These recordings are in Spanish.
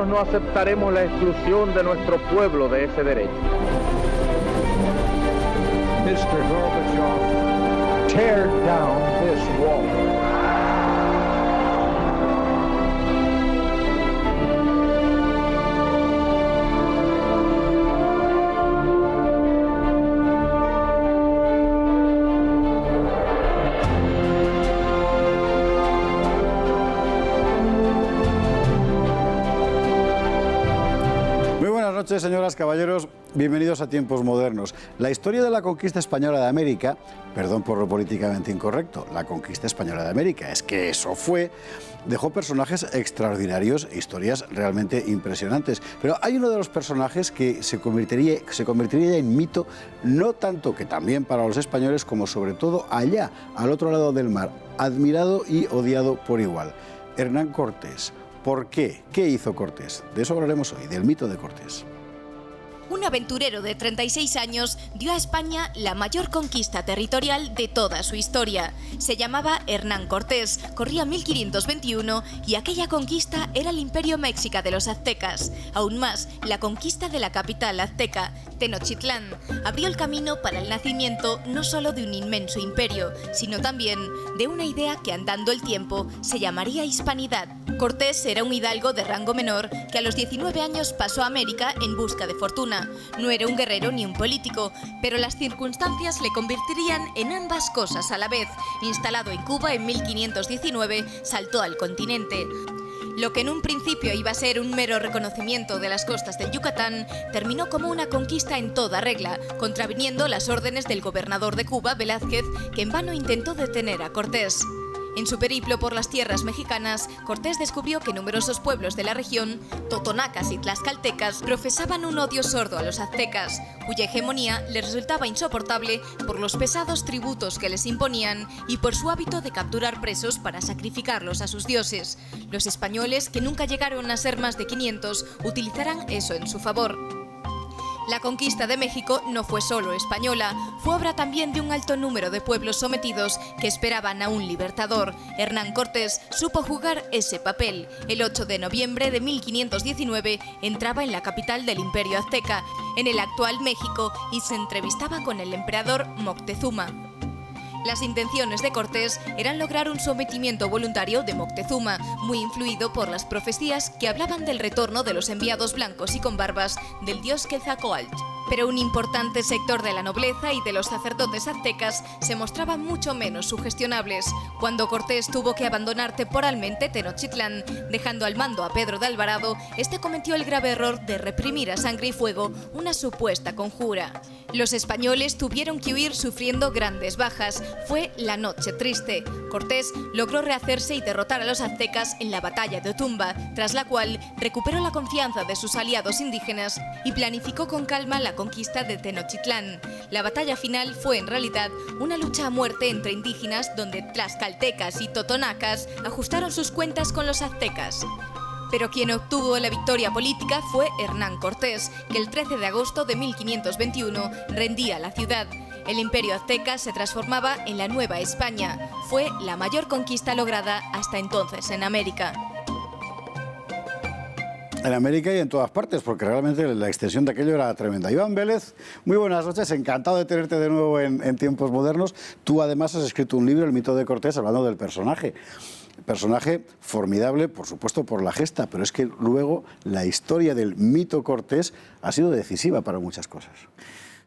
nosotros no aceptaremos la exclusión de nuestro pueblo de ese derecho. Mr. Gorbachev, tear down this wall. Buenas noches, señoras, caballeros, bienvenidos a Tiempos Modernos. La historia de la conquista española de América, perdón por lo políticamente incorrecto, la conquista española de América, es que eso fue, dejó personajes extraordinarios e historias realmente impresionantes. Pero hay uno de los personajes que se convertiría ya en mito, no tanto que también para los españoles, como sobre todo allá, al otro lado del mar, admirado y odiado por igual, Hernán Cortés. ¿Por qué? ¿Qué hizo Cortés? De eso hablaremos hoy, del mito de Cortés. Un aventurero de 36 años dio a España la mayor conquista territorial de toda su historia. Se llamaba Hernán Cortés, corría 1521 y aquella conquista era el imperio mexica de los aztecas. Aún más, la conquista de la capital azteca, Tenochtitlán, abrió el camino para el nacimiento no solo de un inmenso imperio, sino también de una idea que andando el tiempo se llamaría hispanidad. Cortés era un hidalgo de rango menor que a los 19 años pasó a América en busca de fortuna. No era un guerrero ni un político, pero las circunstancias le convertirían en ambas cosas a la vez. Instalado en Cuba en 1519, saltó al continente. Lo que en un principio iba a ser un mero reconocimiento de las costas del Yucatán, terminó como una conquista en toda regla, contraviniendo las órdenes del gobernador de Cuba, Velázquez, que en vano intentó detener a Cortés. En su periplo por las tierras mexicanas, Cortés descubrió que numerosos pueblos de la región, totonacas y tlaxcaltecas, profesaban un odio sordo a los aztecas, cuya hegemonía les resultaba insoportable por los pesados tributos que les imponían y por su hábito de capturar presos para sacrificarlos a sus dioses. Los españoles, que nunca llegaron a ser más de 500, utilizarán eso en su favor. La conquista de México no fue solo española, fue obra también de un alto número de pueblos sometidos que esperaban a un libertador. Hernán Cortés supo jugar ese papel. El 8 de noviembre de 1519 entraba en la capital del Imperio Azteca, en el actual México, y se entrevistaba con el emperador Moctezuma. Las intenciones de Cortés eran lograr un sometimiento voluntario de Moctezuma, muy influido por las profecías que hablaban del retorno de los enviados blancos y con barbas del dios Quetzalcóatl. Pero un importante sector de la nobleza y de los sacerdotes aztecas se mostraban mucho menos sugestionables. Cuando Cortés tuvo que abandonar temporalmente Tenochtitlán, dejando al mando a Pedro de Alvarado, este cometió el grave error de reprimir a sangre y fuego una supuesta conjura. Los españoles tuvieron que huir sufriendo grandes bajas. Fue la noche triste. Cortés logró rehacerse y derrotar a los aztecas en la batalla de Otumba, tras la cual recuperó la confianza de sus aliados indígenas y planificó con calma la conquista de Tenochtitlán. La batalla final fue en realidad una lucha a muerte entre indígenas donde tlaxcaltecas y totonacas ajustaron sus cuentas con los aztecas. Pero quien obtuvo la victoria política fue Hernán Cortés, que el 13 de agosto de 1521 rendía la ciudad. El imperio azteca se transformaba en la Nueva España. Fue la mayor conquista lograda hasta entonces en América. En América y en todas partes, porque realmente la extensión de aquello era tremenda. Iván Vélez, muy buenas noches, encantado de tenerte de nuevo en Tiempos Modernos. Tú además has escrito un libro, El mito de Cortés, hablando del personaje. Personaje formidable, por supuesto, por la gesta, pero es que luego la historia del mito Cortés ha sido decisiva para muchas cosas.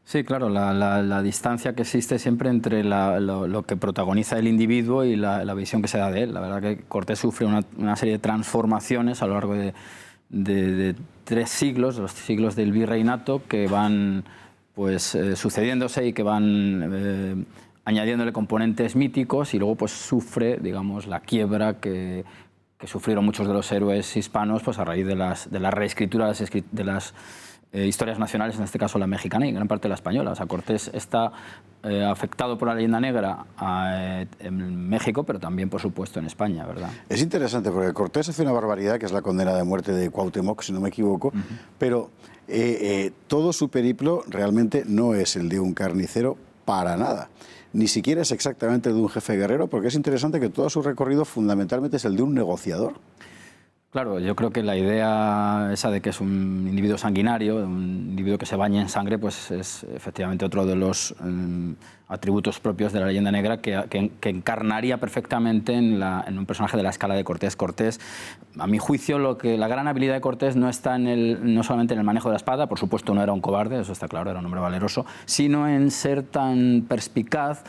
Sí, claro, la distancia que existe siempre entre lo que protagoniza el individuo y la visión que se da de él. La verdad que Cortés sufre una serie de transformaciones a lo largo de 3 siglos, los siglos del virreinato, que van pues sucediéndose y que van añadiéndole componentes míticos, y luego pues sufre, digamos, la quiebra que sufrieron muchos de los héroes hispanos pues a raíz de la reescritura de las historias nacionales, en este caso la mexicana y gran parte de la española. O sea, Cortés está afectado por la leyenda negra en México, pero también, por supuesto, en España, ¿verdad? Es interesante porque Cortés hace una barbaridad, que es la condena de muerte de Cuauhtémoc, si no me equivoco, pero todo su periplo realmente no es el de un carnicero para nada. Ni siquiera es exactamente el de un jefe guerrero, porque es interesante que todo su recorrido fundamentalmente es el de un negociador. Claro, yo creo que la idea esa de que es un individuo sanguinario, un individuo que se baña en sangre, pues es efectivamente otro de los atributos propios de la leyenda negra que encarnaría perfectamente en un personaje de la escala de Cortés. Cortés, a mi juicio, la gran habilidad de Cortés no está no solamente en el manejo de la espada, por supuesto no era un cobarde, eso está claro, era un hombre valeroso, sino en ser tan perspicaz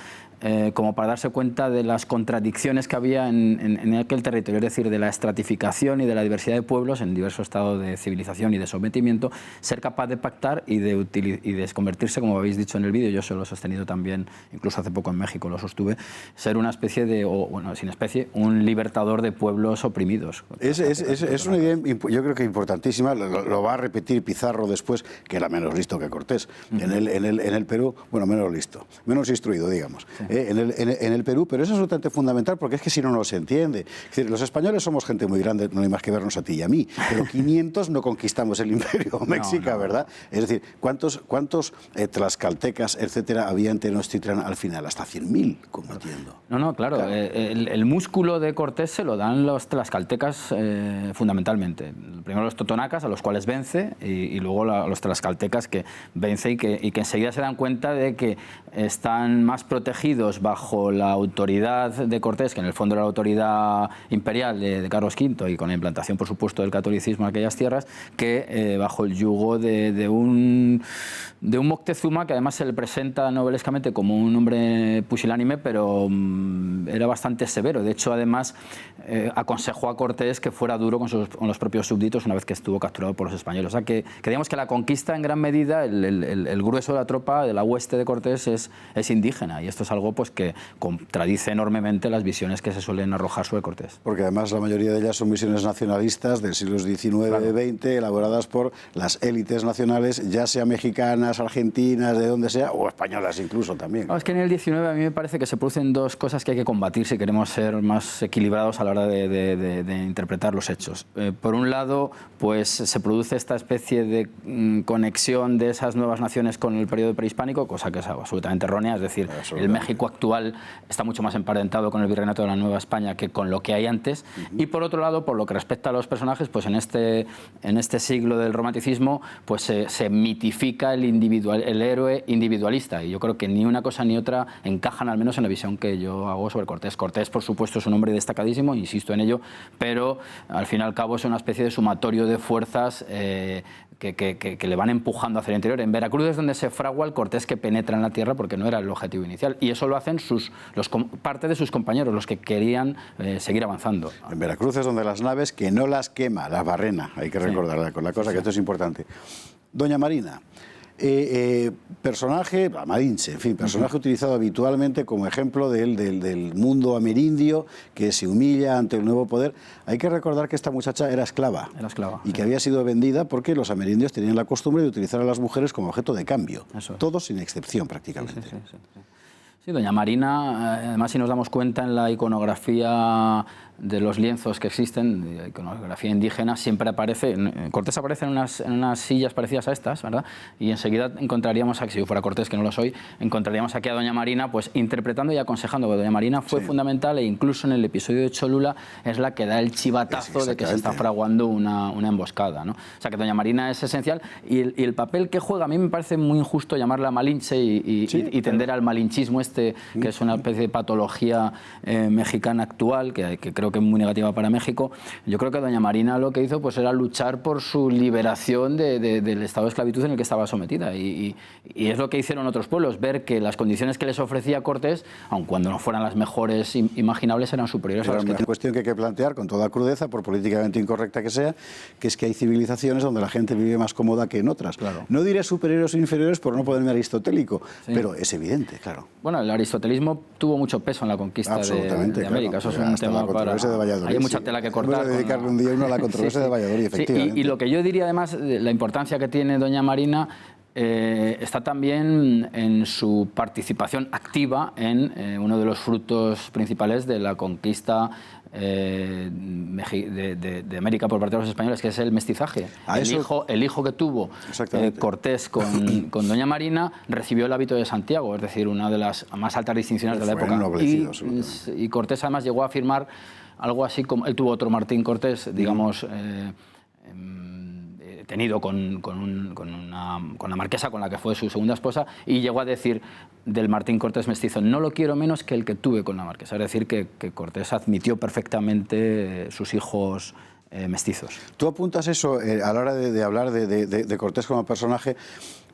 como para darse cuenta de las contradicciones que había en aquel territorio, es decir, de la estratificación y de la diversidad de pueblos en diversos estados de civilización y de sometimiento, ser capaz de pactar y de convertirse, como habéis dicho en el vídeo, yo se lo he sostenido también, incluso hace poco en México lo sostuve, ser una especie de, sin especie, un libertador de pueblos oprimidos. Es una idea, yo creo que importantísima, lo va a repetir Pizarro después, que era menos listo que Cortés, en el Perú, bueno, menos listo, menos instruido, digamos. Sí. En el Perú, pero eso es absolutamente fundamental porque es que si no se entiende. Es decir, los españoles somos gente muy grande, no hay más que vernos a ti y a mí, pero 500 no conquistamos el imperio mexica, ¿verdad? Es decir, ¿cuántos tlaxcaltecas, etcétera, había en Tenochtitlán al final? Hasta 100.000 combatiendo. No, claro. El músculo de Cortés se lo dan los tlaxcaltecas fundamentalmente. Primero los totonacas, a los cuales vence, y luego los tlaxcaltecas que vence y que enseguida se dan cuenta de que están más protegidos bajo la autoridad de Cortés, que en el fondo era la autoridad imperial de Carlos V y con la implantación, por supuesto, del catolicismo en aquellas tierras, que bajo el yugo de un Moctezuma, que además se le presenta novelescamente como un hombre pusilánime, pero era bastante severo. De hecho, además, aconsejó a Cortés que fuera duro con los propios súbditos una vez que estuvo capturado por los españoles. O sea, que digamos que la conquista, en gran medida, el grueso de la tropa, de la hueste de Cortés, es indígena, y esto es algo pues que contradice enormemente las visiones que se suelen arrojar sobre Cortés. Porque además la mayoría de ellas son visiones nacionalistas del siglo XIX, claro, XX, elaboradas por las élites nacionales, ya sea mexicanas, argentinas, de donde sea, o españolas incluso también. No, es que en el XIX a mí me parece que se producen dos cosas que hay que combatir si queremos ser más equilibrados a la hora de interpretar los hechos. Por un lado, pues se produce esta especie de conexión de esas nuevas naciones con el periodo prehispánico, cosa que es absolutamente errónea, es decir, el México actual está mucho más emparentado con el virreinato de la Nueva España que con lo que hay antes. Y por otro lado, por lo que respecta a los personajes, pues en este siglo del romanticismo, pues se mitifica el héroe individualista, y yo creo que ni una cosa ni otra encajan, al menos en la visión que yo hago sobre Cortés. Cortés, por supuesto, es un hombre destacadísimo, insisto en ello, pero al fin y al cabo es una especie de sumatorio de fuerzas que le van empujando hacia el interior. En Veracruz es donde se fragua el Cortés que penetra en la tierra, porque no era el objetivo inicial, y eso lo hacen parte de sus compañeros, los que querían seguir avanzando. En Veracruz es donde las naves, que no las quema, las barrena, hay que recordarla con la cosa, que esto es importante. Doña Marina, personaje, la Malinche, en fin, personaje utilizado habitualmente como ejemplo del mundo amerindio que se humilla ante el nuevo poder. Hay que recordar que esta muchacha era esclava. Era esclava. Y que había sido vendida porque los amerindios tenían la costumbre de utilizar a las mujeres como objeto de cambio. Eso es. Todos sin excepción, prácticamente. Sí, doña Marina, además, si nos damos cuenta en la iconografía de los lienzos que existen, de iconografía indígena, siempre aparece, Cortés aparece en unas sillas parecidas a estas, ¿verdad? Y enseguida encontraríamos aquí, si yo fuera Cortés, que no lo soy, encontraríamos aquí a doña Marina pues interpretando y aconsejando, porque doña Marina fue fundamental, e incluso en el episodio de Cholula es la que da el chivatazo de que se está fraguando una emboscada, ¿no? O sea que doña Marina es esencial, y el papel que juega, a mí me parece muy injusto llamarla Malinche y tender al malinchismo que es una especie de patología mexicana actual, que creo que es muy negativa para México. Yo creo que doña Marina lo que hizo pues era luchar por su liberación del estado de esclavitud en el que estaba sometida, y es lo que hicieron otros pueblos, ver que las condiciones que les ofrecía Cortés, aun cuando no fueran las mejores imaginables, eran superiores a las que... Una cuestión que hay que plantear con toda crudeza, por políticamente incorrecta que sea, que es que hay civilizaciones donde la gente vive más cómoda que en otras. Claro. No diré superiores o inferiores por no ponerme aristotélico, pero es evidente, claro. Bueno, el aristotelismo tuvo mucho peso en la conquista de América. Eso es un tema para... Hay mucha tela que cortar. Vamos a dedicarle un día uno a la controversia de Valladolid, efectivamente. Sí, y lo que yo diría, además, la importancia que tiene doña Marina está también en su participación activa en uno de los frutos principales de la conquista de América por parte de los españoles, que es el mestizaje. El hijo que tuvo Cortés con doña Marina recibió el hábito de Santiago, es decir, una de las más altas distinciones de la época. Y Cortés además llegó a afirmar algo así como... Él tuvo otro Martín Cortés, digamos... tenido con la marquesa, con la que fue su segunda esposa, y llegó a decir del Martín Cortés mestizo: no lo quiero menos que el que tuve con la marquesa. Es decir, que Cortés admitió perfectamente sus hijos mestizos. Tú apuntas eso a la hora de hablar de Cortés como personaje,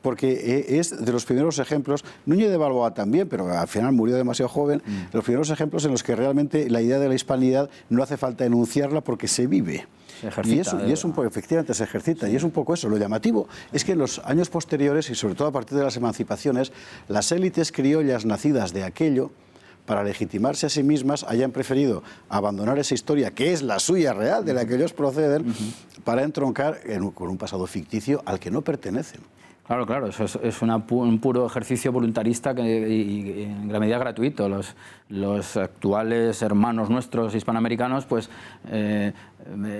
porque es de los primeros ejemplos. Núñez de Balboa también, pero al final murió demasiado joven. De los primeros ejemplos en los que realmente la idea de la hispanidad no hace falta enunciarla porque se vive. Ejercita, y es un poco, efectivamente se ejercita, y es un poco eso. Lo llamativo es que en los años posteriores, y sobre todo a partir de las emancipaciones, las élites criollas nacidas de aquello, para legitimarse a sí mismas, hayan preferido abandonar esa historia, que es la suya real, de la que ellos proceden, para entroncar con un pasado ficticio al que no pertenecen. Claro, claro, eso es un puro ejercicio voluntarista y en gran medida gratuito. Los actuales hermanos nuestros hispanoamericanos pues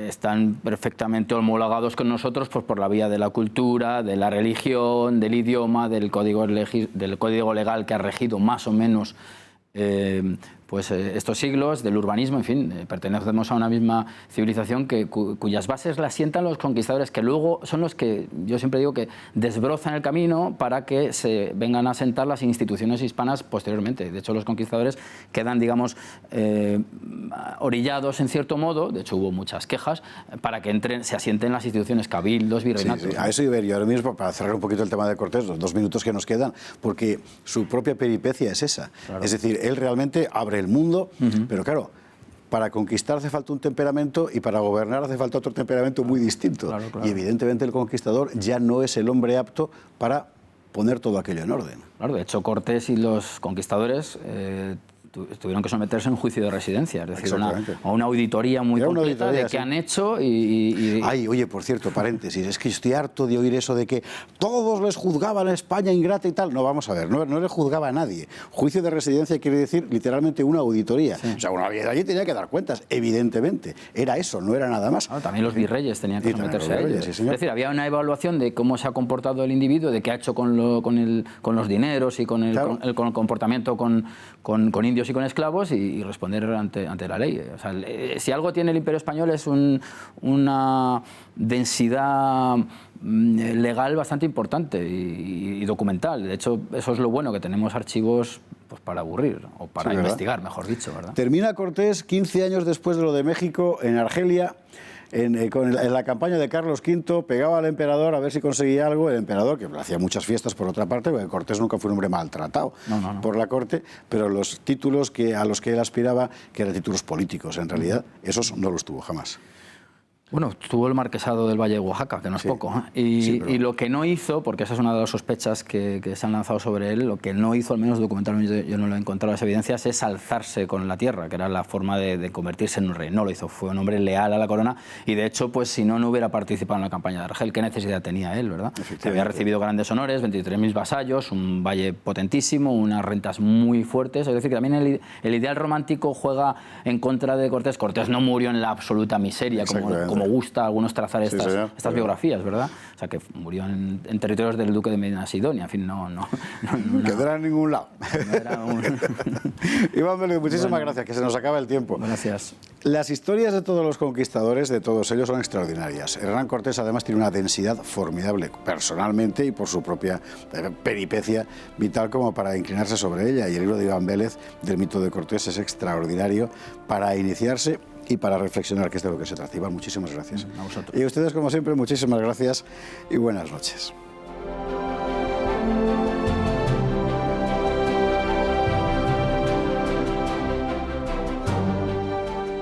están perfectamente homologados con nosotros pues, por la vía de la cultura, de la religión, del idioma, del código legal que ha regido más o menos pues estos siglos, del urbanismo, en fin, pertenecemos a una misma civilización cuyas bases las sientan los conquistadores, que luego son los que, yo siempre digo, que desbrozan el camino para que se vengan a sentar las instituciones hispanas posteriormente. De hecho, los conquistadores quedan, digamos, orillados en cierto modo, de hecho hubo muchas quejas, para que se asienten las instituciones, cabildos, virreinatos. Sí, a eso iba yo ahora mismo, para cerrar un poquito el tema de Cortés, los 2 minutos que nos quedan, porque su propia peripecia es esa. Claro. Es decir, él realmente abre el mundo, pero claro, para conquistar hace falta un temperamento y para gobernar hace falta otro temperamento muy distinto. Claro, claro. Y evidentemente el conquistador ya no es el hombre apto para poner todo aquello en orden. Claro, de hecho Cortés y los conquistadores tuvieron que someterse a un juicio de residencia, es decir, a una auditoría muy completa de qué han hecho Ay, oye, por cierto, paréntesis, es que estoy harto de oír eso de que todos les juzgaban a España ingrata y tal. No, vamos a ver, no les juzgaba a nadie. Juicio de residencia quiere decir literalmente una auditoría. Sí. O sea, una vez allí tenía que dar cuentas, evidentemente. Era eso, no era nada más. Claro, también los virreyes tenían que someterse a ellos. Sí, es decir, había una evaluación de cómo se ha comportado el individuo, de qué ha hecho con los dineros y con el comportamiento con indios y con esclavos y responder ante la ley. O sea, si algo tiene el Imperio Español es una densidad legal bastante importante y documental. De hecho, eso es lo bueno, que tenemos archivos pues, para aburrir o para investigar, mejor dicho, ¿verdad? Termina Cortés 15 años después de lo de México en Argelia. En la campaña de Carlos V, pegaba al emperador a ver si conseguía algo. El emperador, que hacía muchas fiestas por otra parte, porque Cortés nunca fue un hombre maltratado por la corte, pero los títulos a los que él aspiraba, que eran títulos políticos en realidad, esos no los tuvo jamás. Bueno, tuvo el marquesado del Valle de Oaxaca, que no es poco. Y lo que no hizo, porque esa es una de las sospechas que se han lanzado sobre él, lo que no hizo, al menos documentalmente yo no lo he encontrado las evidencias, es alzarse con la tierra, que era la forma de convertirse en un rey. No lo hizo, fue un hombre leal a la corona y de hecho, pues si no hubiera participado en la campaña de Argel, ¿qué necesidad tenía él, verdad? Había recibido grandes honores, 23.000 vasallos, un valle potentísimo, unas rentas muy fuertes. Es decir, que también el ideal romántico juega en contra de Cortés. Cortés no murió en la absoluta miseria, como gusta a algunos trazar estas biografías, ¿verdad? O sea, que murió en territorios del duque de Medina Sidonia, en fin, no era en ningún lado. No era Iván Vélez, muchísimas gracias, que se nos acaba el tiempo. Gracias. Las historias de todos los conquistadores, de todos ellos, son extraordinarias. Hernán Cortés, además, tiene una densidad formidable, personalmente y por su propia peripecia vital, como para inclinarse sobre ella. Y el libro de Iván Vélez, del mito de Cortés, es extraordinario para iniciarse y para reflexionar, que es de lo que se trata. Iván, muchísimas gracias. A vosotros. Y a ustedes, como siempre, muchísimas gracias y buenas noches.